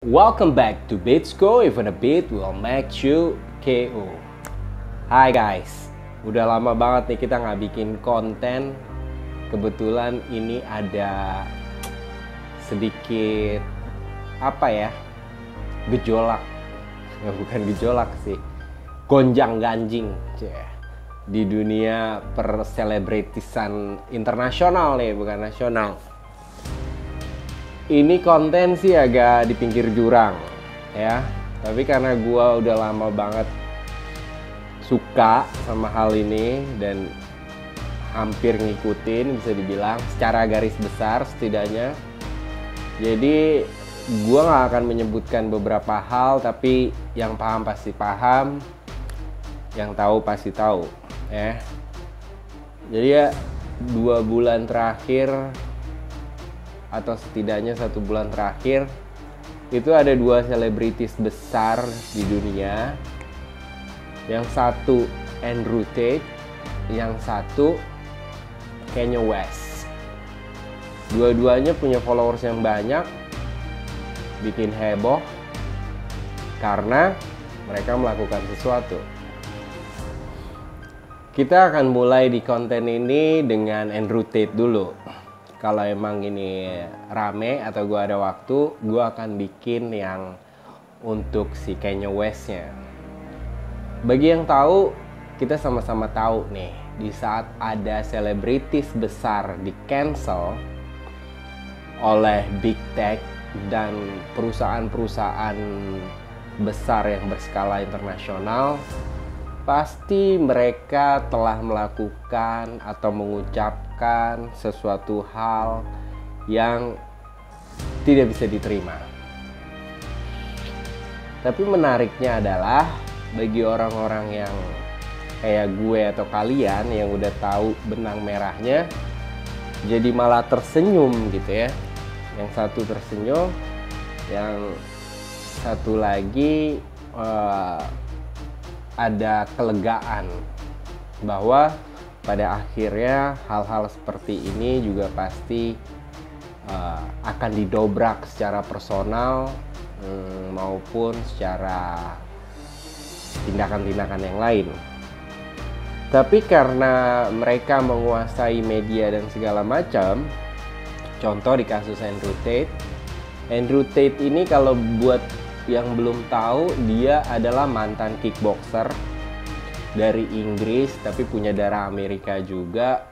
Welcome back to Beatsco, even a beat will make you KO. Hai guys, udah lama banget nih kita nggak bikin konten. Kebetulan ini ada sedikit gejolak. Bukan gejolak sih, gonjang ganjing di dunia perselebritisan internasional nih, bukan nasional. Ini konten sih agak di pinggir jurang ya, tapi karena gua udah lama banget suka sama hal ini dan hampir ngikutin, bisa dibilang secara garis besar setidaknya. Jadi gua nggak akan menyebutkan beberapa hal, tapi yang paham pasti paham, yang tahu pasti tahu ya. Jadi ya 2 bulan terakhir atau setidaknya 1 bulan terakhir itu ada 2 selebritis besar di dunia. Yang satu Andrew Tate, yang satu Kanye West. Dua-duanya punya followers yang banyak, bikin heboh karena mereka melakukan sesuatu. Kita akan mulai di konten ini dengan Andrew Tate dulu. Kalau emang ini rame atau gue ada waktu, gue akan bikin yang untuk si Kanye West-nya. Bagi yang tahu, kita sama-sama tahu nih, di saat ada selebritis besar di cancel oleh Big Tech dan perusahaan-perusahaan besar yang berskala internasional, pasti mereka telah melakukan atau mengucapkan sesuatu hal yang tidak bisa diterima. Tapi menariknya adalah bagi orang-orang yang kayak gue atau kalian yang udah tahu benang merahnya, jadi malah tersenyum gitu ya. Yang satu tersenyum, yang satu lagi ada kelegaan bahwa pada akhirnya hal-hal seperti ini juga pasti akan didobrak secara personal maupun secara tindakan-tindakan yang lain. Tapi karena mereka menguasai media dan segala macam, contoh di kasus Andrew Tate ini, kalau buat yang belum tahu, dia adalah mantan kickboxer dari Inggris tapi punya darah Amerika juga.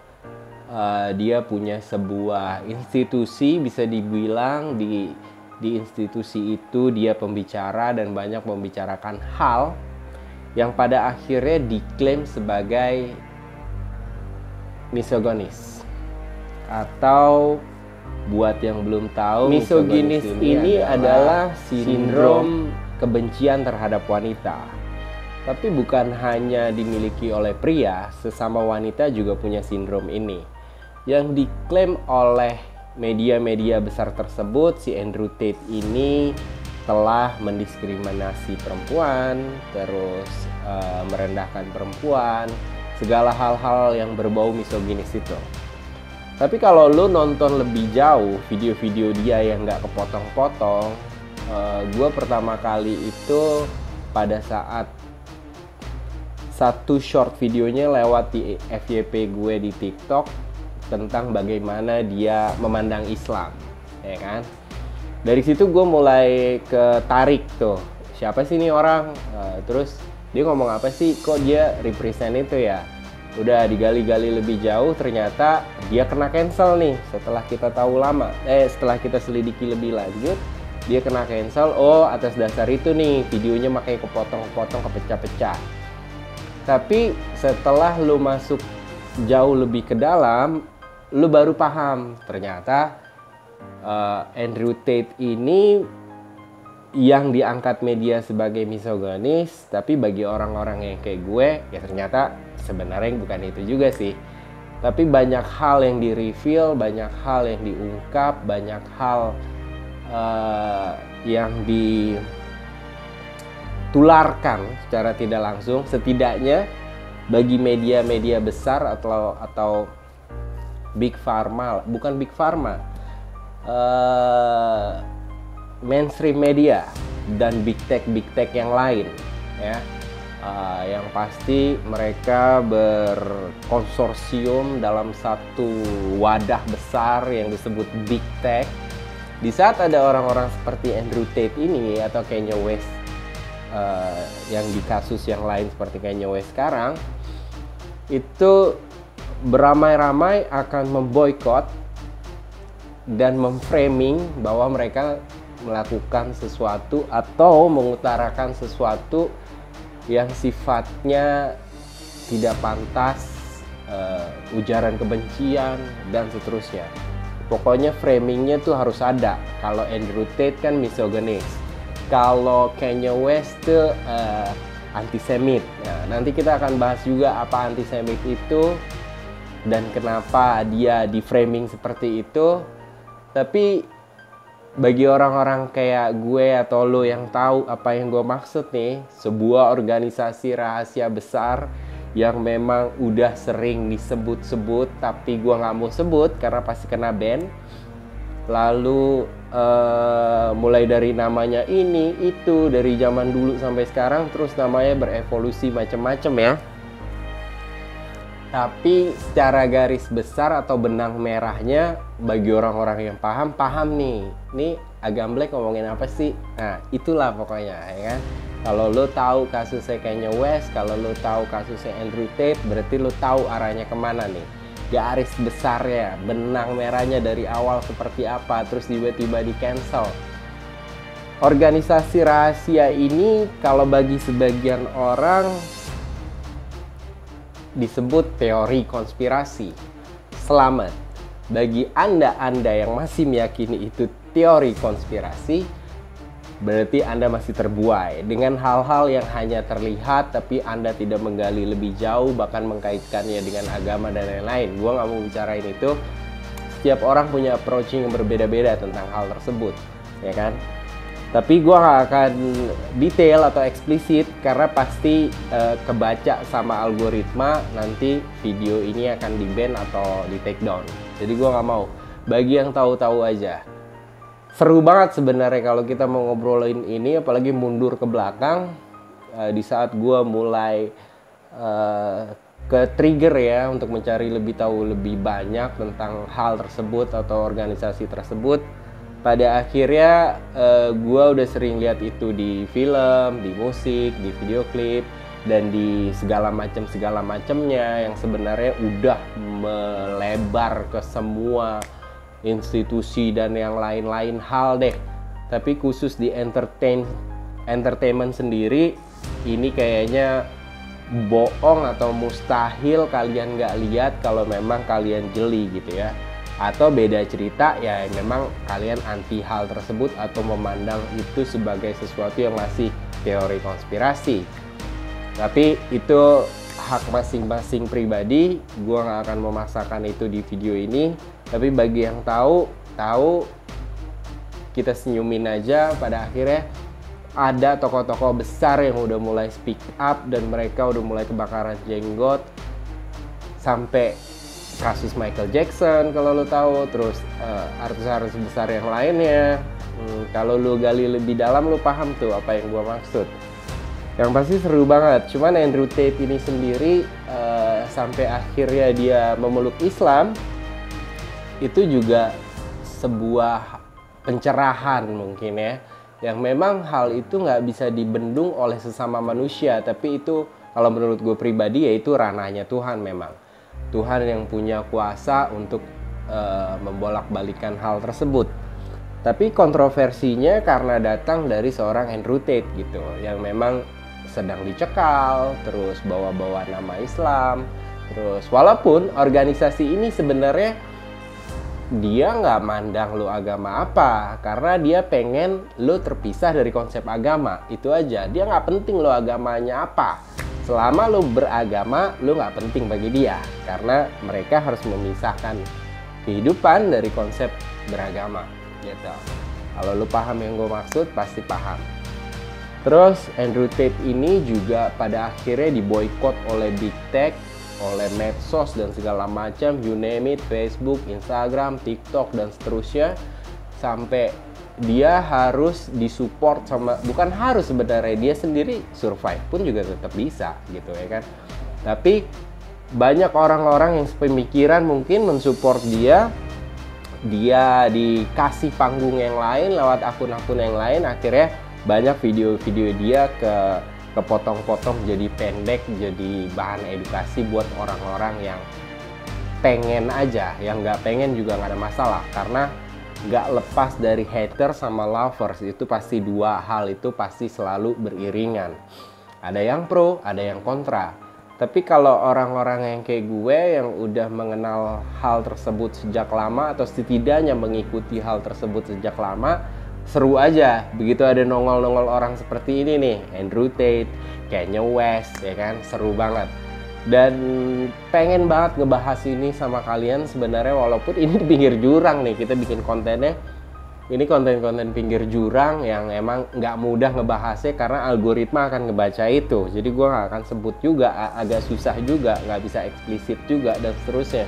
Dia punya sebuah institusi, bisa dibilang di institusi itu dia pembicara dan banyak membicarakan hal yang pada akhirnya diklaim sebagai misoginis. Atau buat yang belum tahu, misoginis ini adalah sindrom kebencian terhadap wanita. Tapi bukan hanya dimiliki oleh pria, sesama wanita juga punya sindrom ini. Yang diklaim oleh media-media besar tersebut, si Andrew Tate ini telah mendiskriminasi perempuan, terus merendahkan perempuan, segala hal-hal yang berbau misoginis itu. Tapi kalau lo nonton lebih jauh video-video dia yang nggak kepotong-potong, gue pertama kali itu pada saat satu short videonya lewat di FYP gue di TikTok tentang bagaimana dia memandang Islam, ya kan? Dari situ gue mulai ketarik tuh, siapa sih ini orang? Terus dia ngomong apa sih? Kok dia represent itu ya? Udah digali-gali lebih jauh, ternyata dia kena cancel nih setelah kita tahu setelah kita selidiki lebih lanjut, dia kena cancel. Oh, atas dasar itu nih videonya makanya kepotong-potong, kepecah-pecah. Tapi setelah lu masuk jauh lebih ke dalam, lu baru paham ternyata Andrew Tate ini yang diangkat media sebagai misoginis, tapi bagi orang-orang yang kayak gue, ya ternyata sebenarnya bukan itu juga sih. Tapi banyak hal yang di-reveal, banyak hal yang diungkap, banyak hal yang ditularkan secara tidak langsung, setidaknya bagi media-media besar atau Big Pharma, bukan Big Pharma, mainstream media dan big tech yang lain ya. Yang pasti mereka berkonsorsium dalam satu wadah besar yang disebut big tech. Di saat ada orang-orang seperti Andrew Tate ini atau Kanye West yang di kasus yang lain seperti Kanye West sekarang, itu beramai-ramai akan memboikot dan memframing bahwa mereka melakukan sesuatu atau mengutarakan sesuatu yang sifatnya tidak pantas, ujaran kebencian dan seterusnya. Pokoknya framingnya tuh harus ada. Kalau Andrew Tate kan misoginis, kalau Kanye West tuh antisemit. Nah, nanti kita akan bahas juga apa antisemit itu dan kenapa dia di framing seperti itu. Tapi bagi orang-orang kayak gue atau lo yang tahu apa yang gue maksud nih, sebuah organisasi rahasia besar yang memang udah sering disebut-sebut tapi gue nggak mau sebut karena pasti kena ban. Lalu mulai dari namanya ini, itu, dari zaman dulu sampai sekarang, terus namanya berevolusi macam-macam ya. Tapi secara garis besar atau benang merahnya, bagi orang-orang yang paham nih, ini Agamblek ngomongin apa sih? Nah, itulah pokoknya ya kan. Kalau lo tahu kasusnya Kanye West, kalau lo tahu kasusnya Andrew Tate, berarti lo tahu arahnya kemana nih. Garis besarnya, benang merahnya dari awal seperti apa, terus tiba-tiba di cancel. Organisasi rahasia ini kalau bagi sebagian orang disebut teori konspirasi. Selamat. Bagi Anda yang masih meyakini itu teori konspirasi, berarti Anda masih terbuai dengan hal-hal yang hanya terlihat tapi Anda tidak menggali lebih jauh, bahkan mengkaitkannya dengan agama dan lain-lain. Gua nggak mau bicarain itu. Setiap orang punya approaching yang berbeda-beda tentang hal tersebut, ya kan? Tapi gue gak akan detail atau eksplisit karena pasti kebaca sama algoritma, nanti video ini akan di-ban atau di-take down. Jadi gue gak mau. Bagi yang tahu-tahu aja. Seru banget sebenarnya kalau kita mau ngobrolin ini, apalagi mundur ke belakang. Di saat gue mulai ke trigger ya untuk mencari lebih tahu lebih banyak tentang hal tersebut atau organisasi tersebut. Pada akhirnya gue udah sering lihat itu di film, di musik, di video klip, dan di segala macamnya yang sebenarnya udah melebar ke semua institusi dan yang lain-lain hal deh. Tapi khusus di entertainment sendiri, ini kayaknya bohong atau mustahil kalian nggak lihat kalau memang kalian jeli gitu ya. Atau beda cerita ya memang kalian anti hal tersebut atau memandang itu sebagai sesuatu yang masih teori konspirasi. Tapi itu hak masing-masing pribadi, gue nggak akan memaksakan itu di video ini. Tapi bagi yang tahu, kita senyumin aja. Pada akhirnya ada tokoh-tokoh besar yang udah mulai speak up dan mereka udah mulai kebakaran jenggot sampai kasus Michael Jackson kalau lo tahu, terus artis-artis besar yang lainnya. Kalau lo gali lebih dalam lo paham tuh apa yang gua maksud. Yang pasti seru banget. Cuman Andrew Tate ini sendiri sampai akhirnya dia memeluk Islam, itu juga sebuah pencerahan mungkin ya, yang memang hal itu nggak bisa dibendung oleh sesama manusia. Tapi itu kalau menurut gue pribadi ya itu ranahnya Tuhan memang. Tuhan yang punya kuasa untuk membolak-balikan hal tersebut. Tapi kontroversinya karena datang dari seorang Andrew Tate gitu, yang memang sedang dicekal, terus bawa-bawa nama Islam, terus walaupun organisasi ini sebenarnya dia nggak mandang lo agama apa, karena dia pengen lo terpisah dari konsep agama, itu aja. Dia nggak penting lo agamanya apa. Selama lo beragama, lo nggak penting bagi dia, karena mereka harus memisahkan kehidupan dari konsep beragama, gitu. Kalau lo paham yang gue maksud, pasti paham. Terus Andrew Tate ini juga pada akhirnya diboikot oleh big tech, oleh medsos dan segala macam, you name it, Facebook, Instagram, TikTok dan seterusnya, sampai dia harus disupport sama, bukan harus sebenarnya, dia sendiri survive pun juga tetap bisa gitu ya kan. Tapi banyak orang-orang yang sepemikiran mungkin mensupport dia dikasih panggung yang lain lewat akun-akun yang lain, akhirnya banyak video-video dia kepotong-potong jadi pendek, jadi bahan edukasi buat orang-orang yang pengen aja, yang nggak pengen juga nggak ada masalah, karena nggak lepas dari hater sama lovers. Itu pasti dua hal itu pasti selalu beriringan, ada yang pro, ada yang kontra. Tapi kalau orang-orang yang kayak gue yang udah mengenal hal tersebut sejak lama atau setidaknya mengikuti hal tersebut sejak lama, seru aja begitu ada nongol-nongol orang seperti ini nih, Andrew Tate, Kanye West, ya kan, seru banget. Dan pengen banget ngebahas ini sama kalian sebenarnya, walaupun ini di pinggir jurang nih kita bikin kontennya. Ini konten-konten pinggir jurang yang emang nggak mudah ngebahasnya karena algoritma akan ngebaca itu. Jadi gue nggak akan sebut juga, agak susah juga, nggak bisa eksplisit juga dan seterusnya.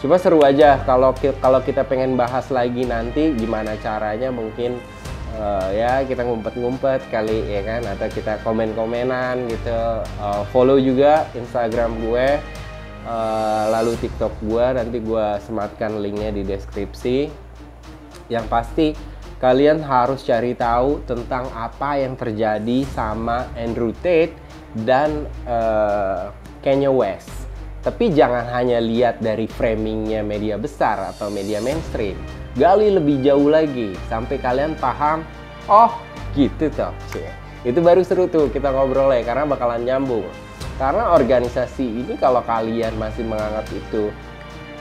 Cuma seru aja kalau kita pengen bahas lagi nanti gimana caranya, mungkin ya kita ngumpet-ngumpet kali ya kan, atau kita komen-komenan gitu. Follow juga Instagram gue, lalu TikTok gue, nanti gue sematkan linknya di deskripsi. Yang pasti kalian harus cari tahu tentang apa yang terjadi sama Andrew Tate dan Kanye West. Tapi jangan hanya lihat dari framingnya media besar atau media mainstream. Gali lebih jauh lagi sampai kalian paham, oh gitu toh. Itu baru seru tuh kita ngobrolnya karena bakalan nyambung. Karena organisasi ini kalau kalian masih menganggap itu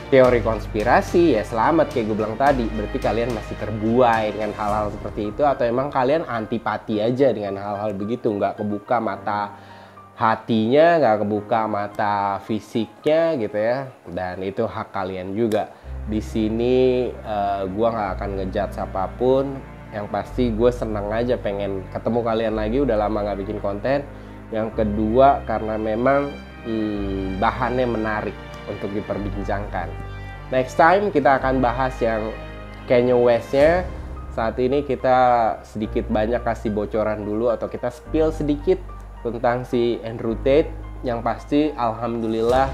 teori konspirasi, ya selamat kayak gue bilang tadi. Berarti kalian masih terbuai dengan hal-hal seperti itu, atau emang kalian antipati aja dengan hal-hal begitu, nggak kebuka mata hatinya, nggak kebuka mata fisiknya gitu ya. Dan itu hak kalian juga. Di sini gue nggak akan ngejudge apapun. Yang pasti gue senang aja pengen ketemu kalian lagi, udah lama nggak bikin konten. Yang kedua karena memang bahannya menarik untuk diperbincangkan. Next time kita akan bahas yang Kanye West-nya. Saat ini kita sedikit banyak kasih bocoran dulu, atau kita spill sedikit tentang si Andrew Tate. Yang pasti alhamdulillah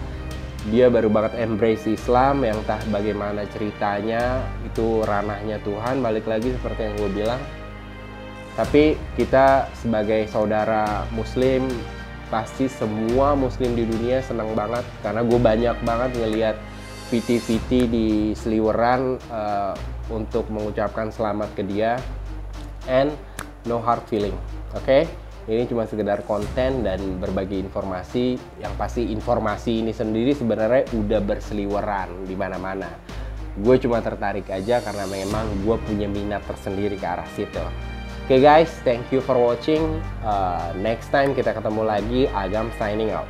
dia baru banget embrace Islam, yang entah bagaimana ceritanya itu ranahnya Tuhan, balik lagi seperti yang gue bilang. Tapi kita sebagai saudara muslim, pasti semua muslim di dunia senang banget karena gue banyak banget ngelihat VT-VT di seliweran untuk mengucapkan selamat ke dia, and no hard feeling. Oke? Ini cuma sekedar konten dan berbagi informasi. Yang pasti informasi ini sendiri sebenarnya udah berseliweran di mana-mana. Gue cuma tertarik aja karena memang gue punya minat tersendiri ke arah situ. Oke guys, thank you for watching. Next time kita ketemu lagi. Agam signing out.